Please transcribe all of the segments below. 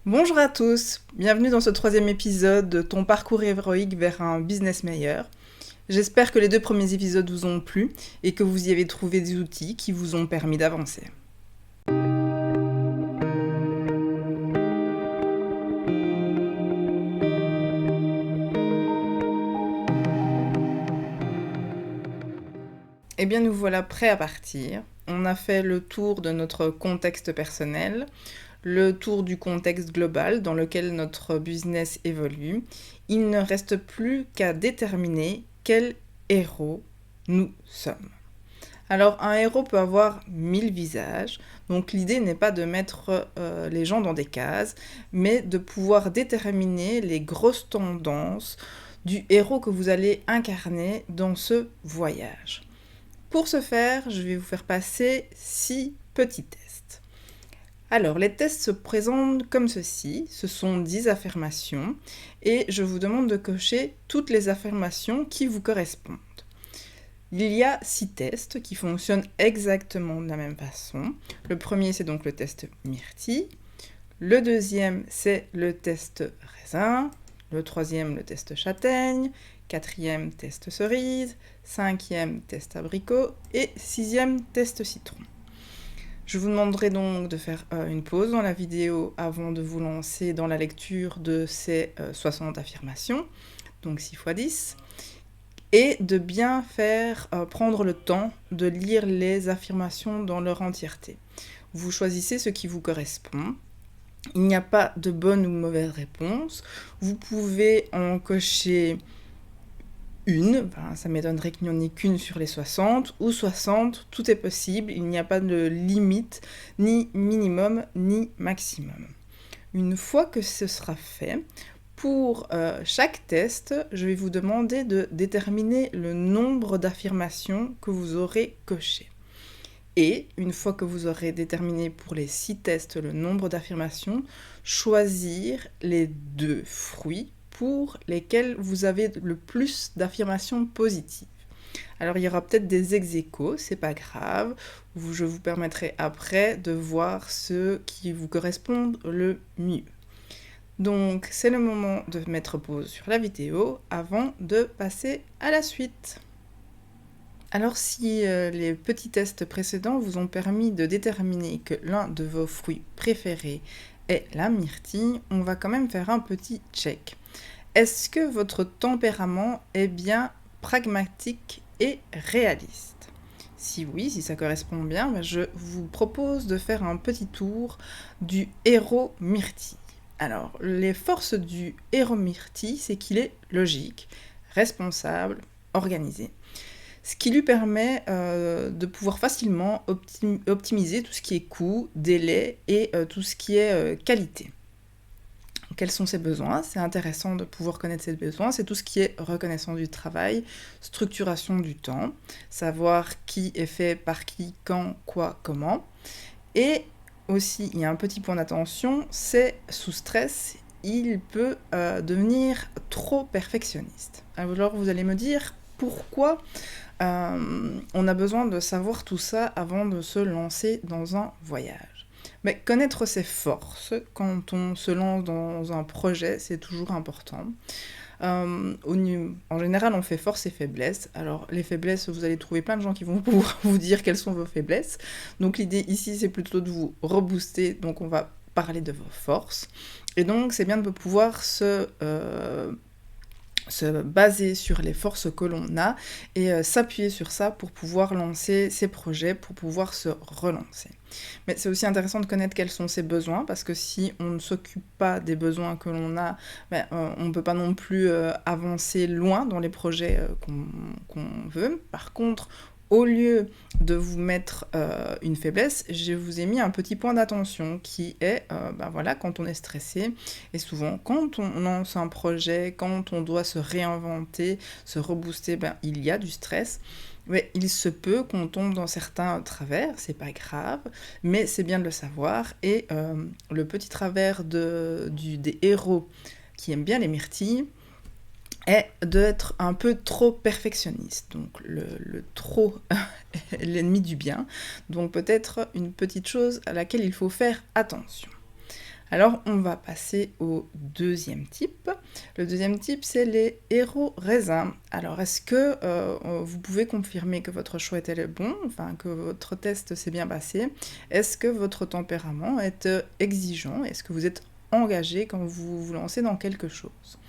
Bonjour à tous, bienvenue dans ce troisième épisode de ton parcours héroïque vers un business meilleur. J'espère que les deux premiers épisodes vous ont plu et que vous y avez trouvé des outils qui vous ont permis d'avancer. Eh bien, nous voilà prêts à partir. On a fait le tour de notre contexte personnel, le tour du contexte global dans lequel notre business évolue. Il ne reste plus qu'à déterminer quel héros nous sommes. Alors, un héros peut avoir 1000 visages, donc l'idée n'est pas de mettre les gens dans des cases, mais de pouvoir déterminer les grosses tendances du héros que vous allez incarner dans ce voyage. Pour ce faire, je vais vous faire passer 6 petits tests. Alors, les tests se présentent comme ceci. Ce sont 10 affirmations et je vous demande de cocher toutes les affirmations qui vous correspondent. Il y a 6 tests qui fonctionnent exactement de la même façon. Le premier, c'est donc le test myrtille. Le deuxième, c'est le test raisin. Le troisième, le test châtaigne. Quatrième, test cerise. Cinquième, test abricot. Et sixième, test citron. Je vous demanderai donc de faire une pause dans la vidéo avant de vous lancer dans la lecture de ces 60 affirmations, donc 6 x 10, et de bien faire prendre le temps de lire les affirmations dans leur entièreté. Vous choisissez ce qui vous correspond. Il n'y a pas de bonne ou mauvaise réponse. Vous pouvez en cocher une, ça m'étonnerait qu'il n'y en ait qu'une sur les 60, ou 60, tout est possible, il n'y a pas de limite, ni minimum, ni maximum. Une fois que ce sera fait, pour chaque test, je vais vous demander de déterminer le nombre d'affirmations que vous aurez cochées. Et une fois que vous aurez déterminé pour les 6 tests le nombre d'affirmations, choisir les 2 fruits pour lesquels vous avez le plus d'affirmations positives. Alors il y aura peut-être des ex-aequos, c'est pas grave, je vous permettrai après de voir ceux qui vous correspondent le mieux. Donc c'est le moment de mettre pause sur la vidéo avant de passer à la suite. Alors si les petits tests précédents vous ont permis de déterminer que l'un de vos fruits préférés est la myrtille, on va quand même faire un petit check. Est-ce que votre tempérament est bien pragmatique et réaliste ? Si oui, si ça correspond bien, je vous propose de faire un petit tour du héros myrtille. Alors, les forces du héros myrtille, c'est qu'il est logique, responsable, organisé. Ce qui lui permet de pouvoir facilement optimiser tout ce qui est coût, délai et tout ce qui est qualité. Quels sont ses besoins ? C'est intéressant de pouvoir connaître ses besoins. C'est tout ce qui est reconnaissance du travail, structuration du temps, savoir qui est fait par qui, quand, quoi, comment. Et aussi, il y a un petit point d'attention, c'est sous stress, il peut devenir trop perfectionniste. Alors vous allez me dire pourquoi on a besoin de savoir tout ça avant de se lancer dans un voyage. Mais connaître ses forces quand on se lance dans un projet, c'est toujours important. En général, on fait force et faiblesse. Alors, les faiblesses, vous allez trouver plein de gens qui vont pouvoir vous dire quelles sont vos faiblesses. Donc, l'idée ici, c'est plutôt de vous rebooster. Donc, on va parler de vos forces. Et donc, c'est bien de pouvoir se baser sur les forces que l'on a et s'appuyer sur ça pour pouvoir lancer ses projets, pour pouvoir se relancer. Mais c'est aussi intéressant de connaître quels sont ses besoins, parce que si on ne s'occupe pas des besoins que l'on a, on ne peut pas non plus avancer loin dans les projets qu'on veut. Par contre, au lieu de vous mettre une faiblesse, je vous ai mis un petit point d'attention qui est, quand on est stressé, et souvent quand on lance un projet, quand on doit se réinventer, se rebooster, il y a du stress. Mais il se peut qu'on tombe dans certains travers, c'est pas grave, mais c'est bien de le savoir. Et le petit travers des héros qui aiment bien les myrtilles, est d'être un peu trop perfectionniste. Donc le trop est l'ennemi du bien. Donc peut-être une petite chose à laquelle il faut faire attention. Alors, on va passer au deuxième type. Le deuxième type, c'est les héros raisins. Alors, est-ce que vous pouvez confirmer que votre choix était le bon, enfin que votre test s'est bien passé? Est-ce que votre tempérament est exigeant? Est-ce que vous êtes engagé quand vous vous lancez dans quelque chose?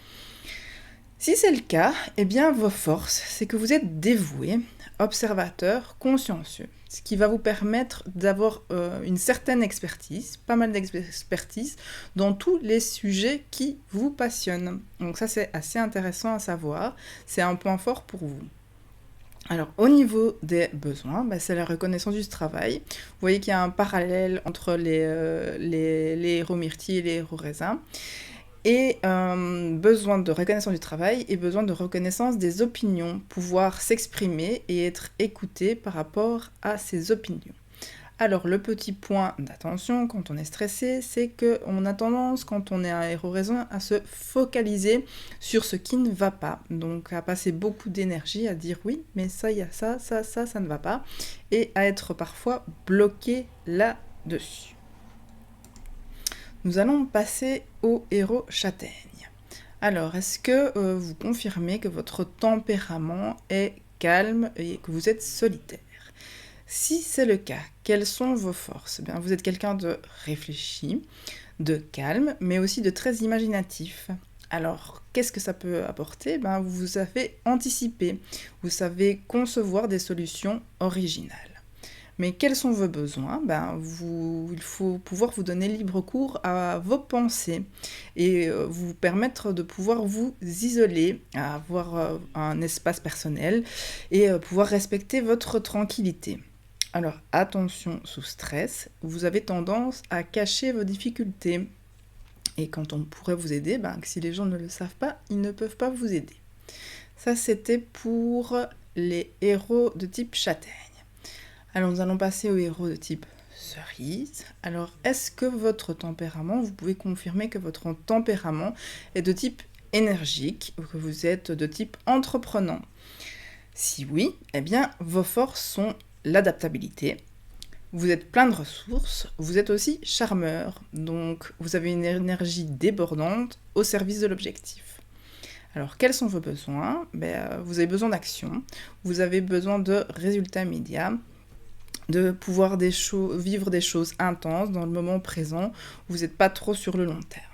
Si c'est le cas, eh bien vos forces, c'est que vous êtes dévoué, observateur, consciencieux, ce qui va vous permettre d'avoir une certaine expertise, pas mal d'expertise, dans tous les sujets qui vous passionnent. Donc ça c'est assez intéressant à savoir, c'est un point fort pour vous. Alors, au niveau des besoins, c'est la reconnaissance du travail. Vous voyez qu'il y a un parallèle entre les héros myrtilles et les héros raisins. Et besoin de reconnaissance du travail et besoin de reconnaissance des opinions, pouvoir s'exprimer et être écouté par rapport à ces opinions. Alors le petit point d'attention quand on est stressé, c'est qu'on a tendance, quand on est un héros raison, à se focaliser sur ce qui ne va pas. Donc à passer beaucoup d'énergie à dire oui, mais ça, il y a ça ne va pas. Et à être parfois bloqué là-dessus. Nous allons passer au héros châtaigne. Alors, est-ce que vous confirmez que votre tempérament est calme et que vous êtes solitaire? Si c'est le cas, quelles sont vos forces? Bien, vous êtes quelqu'un de réfléchi, de calme, mais aussi de très imaginatif. Alors, qu'est-ce que ça peut apporter? Vous savez anticiper, vous savez concevoir des solutions originales. Mais quels sont vos besoins? Il faut pouvoir vous donner libre cours à vos pensées et vous permettre de pouvoir vous isoler, avoir un espace personnel et pouvoir respecter votre tranquillité. Alors attention, sous stress, vous avez tendance à cacher vos difficultés. Et quand on pourrait vous aider, si les gens ne le savent pas, ils ne peuvent pas vous aider. Ça, c'était pour les héros de type châtaigne. Alors nous allons passer aux héros de type cerise. Alors est-ce que votre tempérament, vous pouvez confirmer que votre tempérament est de type énergique ou que vous êtes de type entreprenant? Si oui, eh bien vos forces sont l'adaptabilité. Vous êtes plein de ressources, vous êtes aussi charmeur, donc vous avez une énergie débordante au service de l'objectif. Alors, quels sont vos besoins? Vous avez besoin d'action, vous avez besoin de résultats immédiats, de pouvoir vivre des choses intenses dans le moment présent, vous n'êtes pas trop sur le long terme.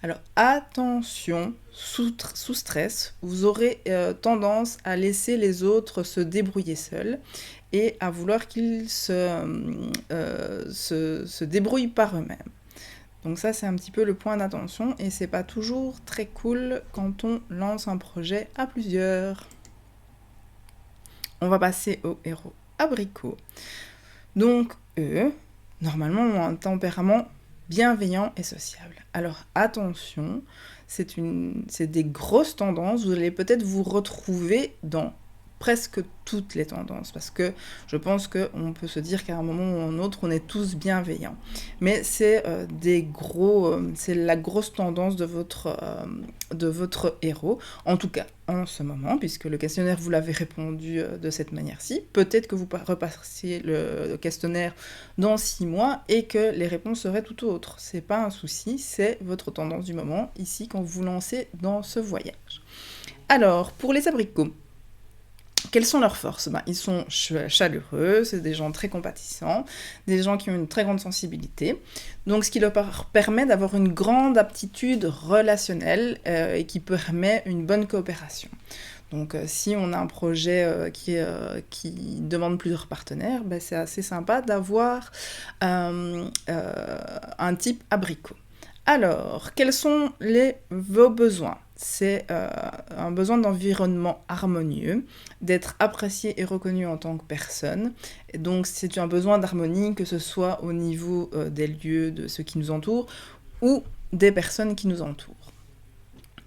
Alors attention, sous stress, vous aurez tendance à laisser les autres se débrouiller seuls et à vouloir qu'ils se débrouillent par eux-mêmes. Donc ça, c'est un petit peu le point d'attention et c'est pas toujours très cool quand on lance un projet à plusieurs. On va passer au héros abricot. Donc eux, normalement, ont un tempérament bienveillant et sociable. Alors attention, c'est des grosses tendances, vous allez peut-être vous retrouver dans presque toutes les tendances, parce que je pense qu'on peut se dire qu'à un moment ou à un autre, on est tous bienveillants. Mais c'est c'est la grosse tendance de votre héros, en tout cas en ce moment, puisque le questionnaire, vous l'avez répondu de cette manière-ci. Peut-être que vous repassiez le questionnaire dans 6 mois et que les réponses seraient tout autres. C'est pas un souci, c'est votre tendance du moment, ici, quand vous vous lancez dans ce voyage. Alors, pour les abricots, quelles sont leurs forces? Ils sont chaleureux, c'est des gens très compatissants, des gens qui ont une très grande sensibilité, donc ce qui leur permet d'avoir une grande aptitude relationnelle et qui permet une bonne coopération. Donc si on a un projet qui demande plusieurs partenaires, c'est assez sympa d'avoir un type abricot. Alors, quels sont vos besoins? C'est un besoin d'environnement harmonieux, d'être apprécié et reconnu en tant que personne. Et donc, c'est un besoin d'harmonie, que ce soit au niveau des lieux, de ceux qui nous entourent, ou des personnes qui nous entourent.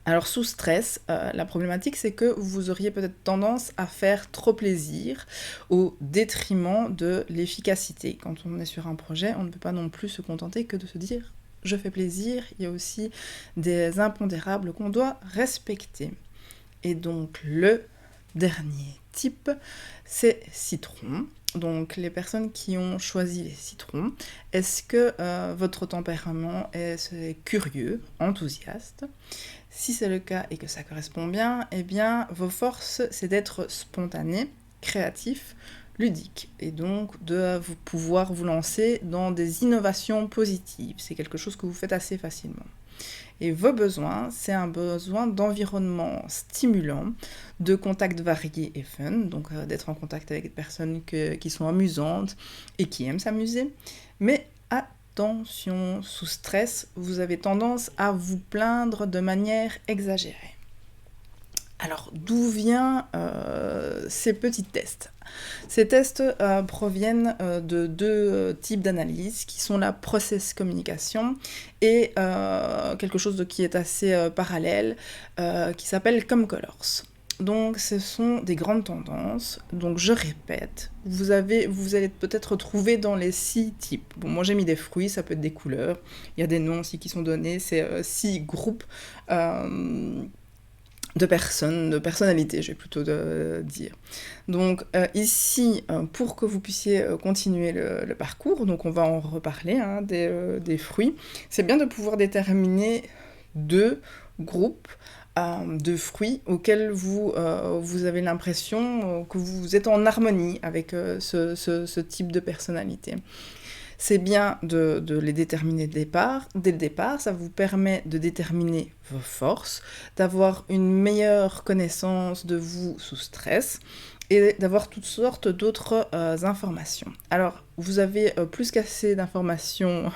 Alors, sous stress, la problématique, c'est que vous auriez peut-être tendance à faire trop plaisir au détriment de l'efficacité. Quand on est sur un projet, on ne peut pas non plus se contenter que de se dire je fais plaisir, il y a aussi des impondérables qu'on doit respecter. Et donc le dernier type, c'est citron. Donc les personnes qui ont choisi les citrons, est-ce que votre tempérament est curieux, enthousiaste? Si c'est le cas et que ça correspond bien, eh bien vos forces c'est d'être spontané, créatif, ludique et donc de vous pouvoir vous lancer dans des innovations positives. C'est quelque chose que vous faites assez facilement. Et vos besoins, c'est un besoin d'environnement stimulant, de contacts variés et fun, donc d'être en contact avec des personnes qui sont amusantes et qui aiment s'amuser. Mais attention, sous stress, vous avez tendance à vous plaindre de manière exagérée. Alors, d'où viennent ces petits tests? Ces tests proviennent de deux types d'analyses qui sont la process communication et quelque chose qui est assez parallèle qui s'appelle ComColors. Donc ce sont des grandes tendances, donc je répète, vous allez peut-être trouver dans les 6 types. Bon, moi j'ai mis des fruits, ça peut être des couleurs, il y a des noms aussi qui sont donnés, c'est 6 groupes de personnes, de personnalités, je vais plutôt dire. Donc ici, pour que vous puissiez continuer le parcours, donc on va en reparler des fruits, c'est bien de pouvoir déterminer 2 groupes de fruits auxquels vous avez l'impression que vous êtes en harmonie avec ce type de personnalité. C'est bien de les déterminer dès le départ, ça vous permet de déterminer vos forces, d'avoir une meilleure connaissance de vous sous stress et d'avoir toutes sortes d'autres informations. Alors, vous avez plus qu'assez d'informations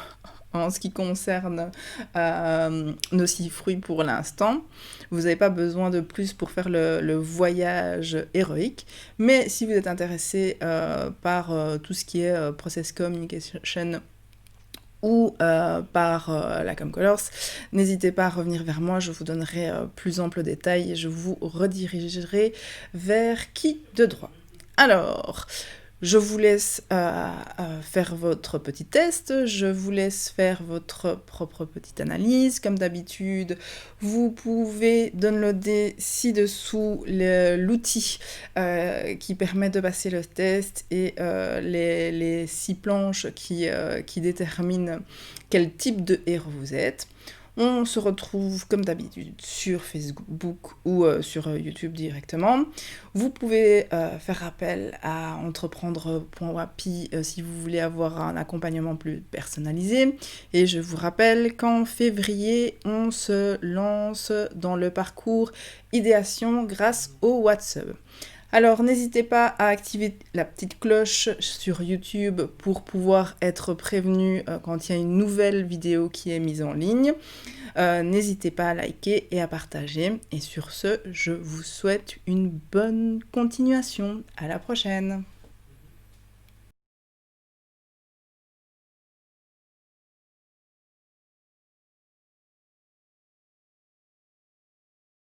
en ce qui concerne nos 6 fruits pour l'instant. Vous n'avez pas besoin de plus pour faire le voyage héroïque, mais si vous êtes intéressé par tout ce qui est process communication ou par la ComColors, n'hésitez pas à revenir vers moi, je vous donnerai plus ample détails et je vous redirigerai vers qui de droit. Alors, je vous laisse faire votre petit test, je vous laisse faire votre propre petite analyse. Comme d'habitude, vous pouvez downloader ci-dessous l'outil qui permet de passer le test et les 6 planches qui déterminent quel type de héros vous êtes. On se retrouve comme d'habitude sur Facebook ou sur YouTube directement. Vous pouvez faire appel à entreprendre.wapi si vous voulez avoir un accompagnement plus personnalisé. Et je vous rappelle qu'en février, on se lance dans le parcours idéation grâce au WhatsApp. Alors n'hésitez pas à activer la petite cloche sur YouTube pour pouvoir être prévenu quand il y a une nouvelle vidéo qui est mise en ligne. N'hésitez pas à liker et à partager. Et sur ce, je vous souhaite une bonne continuation. À la prochaine!